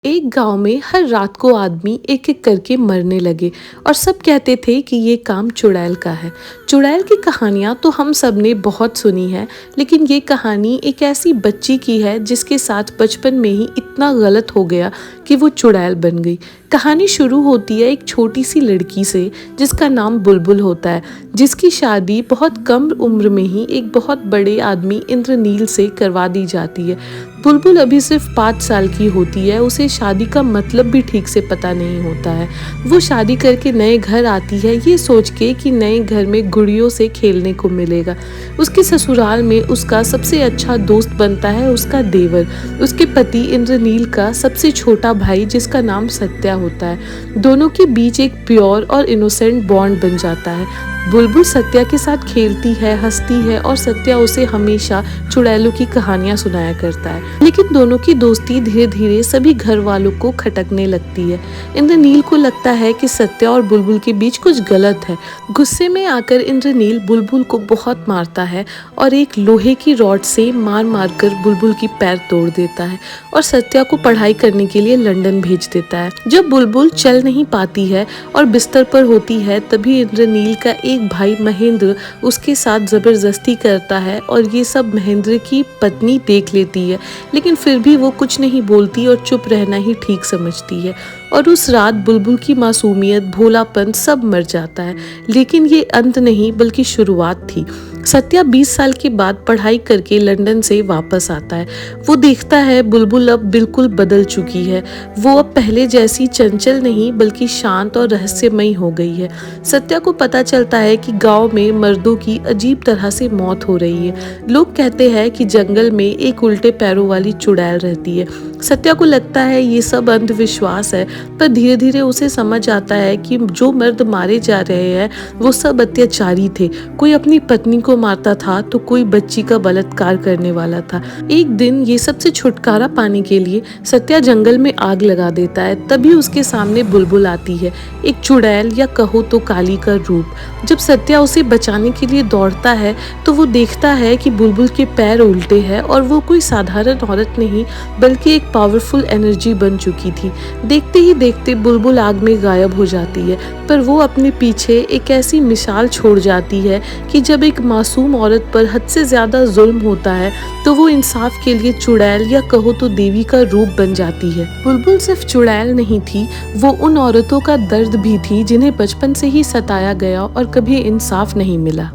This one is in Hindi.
एक गांव में हर रात को आदमी एक एक करके मरने लगे और सब कहते थे कि ये काम चुड़ैल का है। चुड़ैल की कहानियां तो हम सब ने बहुत सुनी है, लेकिन ये कहानी एक ऐसी बच्ची की है जिसके साथ बचपन में ही इतना गलत हो गया कि वो चुड़ैल बन गई। कहानी शुरू होती है एक छोटी सी लड़की से जिसका नाम बुलबुल होता है, जिसकी शादी बहुत कम उम्र में ही एक बहुत बड़े आदमी इंद्रनील से करवा दी जाती है। बुलबुल अभी सिर्फ 5 साल की होती है, उसे शादी का मतलब भी ठीक से पता नहीं होता है। वो शादी करके नए घर आती है ये सोच के कि नए घर में गुड़ियों से खेलने को मिलेगा। उसके ससुराल में उसका सबसे अच्छा दोस्त बनता है उसका देवर, उसके पति इंद्रनील का सबसे छोटा भाई जिसका नाम सत्या होता है। दोनों के बीच एक प्योर और इनोसेंट बॉन्ड बन जाता है। बुलबुल सत्या के साथ खेलती है, हंसती है और सत्या उसे हमेशा चुड़ैलों की कहानियां सुनाया करता है। लेकिन दोनों की दोस्ती धीरे धीरे सभी घर वालों को खटकने लगती है। इंद्रनील को लगता है कि सत्या और बुलबुल के बीच कुछ गलत है। गुस्से में आकर इंद्रनील बुलबुल को बहुत मारता है और एक लोहे की रॉड से मार मार कर बुलबुल की पैर तोड़ देता है और सत्या को पढ़ाई करने के लिए लंदन भेज देता है। जब बुलबुल चल नहीं पाती है और बिस्तर पर होती है, तभी इंद्रनील का एक भाई महेंद्र उसके साथ जबरदस्ती करता है और ये सब महेंद्र की पत्नी देख लेती है, लेकिन फिर भी वो कुछ नहीं बोलती और चुप रहना ही ठीक समझती है। और उस रात बुलबुल की मासूमियत, भोलापन सब मर जाता है। लेकिन ये अंत नहीं बल्कि शुरुआत थी। सत्या 20 साल के बाद पढ़ाई करके लंदन से वापस आता है। वो देखता है बुलबुल अब बिल्कुल बदल चुकी है। वो अब पहले जैसी चंचल नहीं बल्कि शांत और रहस्यमयी हो गई है। सत्या को पता चलता है कि गांव में मर्दों की अजीब तरह से मौत हो रही है। लोग कहते हैं कि जंगल में एक उल्टे पैरों वाली चुड़ैल रहती है। सत्या को लगता है ये सब अंधविश्वास है, पर धीरे धीरे उसे समझ आता है कि जो मर्द मारे जा रहे हैं वो सब अत्याचारी थे। कोई अपनी पत्नी को मारता था तो कोई बच्ची का बलात्कार करने वाला था। एक दिन ये सब से छुटकारा पाने के लिए सत्या जंगल में आग लगा देता है। तभी उसके सामने बुलबुल आती है, एक चुड़ैल या कहो तो काली का रूप। जब सत्या उसे बचाने के लिए दौड़ता है तो वो देखता है कि बुलबुल के पैर उल्टे हैं और वो कोई साधारण औरत नहीं बल्कि एक पावरफुल एनर्जी बन चुकी थी। देखते ही देखते बुलबुल आग में गायब हो जाती है, पर वो अपने पीछे एक ऐसी मिसाल छोड़ जाती है कि जब एक मासूम औरत पर हद से ज्यादा जुल्म होता है तो वो इंसाफ के लिए चुड़ैल या कहो तो देवी का रूप बन जाती है। बुलबुल सिर्फ चुड़ैल नहीं थी, वो उन औरतों का दर्द भी थी जिन्हें बचपन से ही सताया गया और कभी इंसाफ नहीं मिला।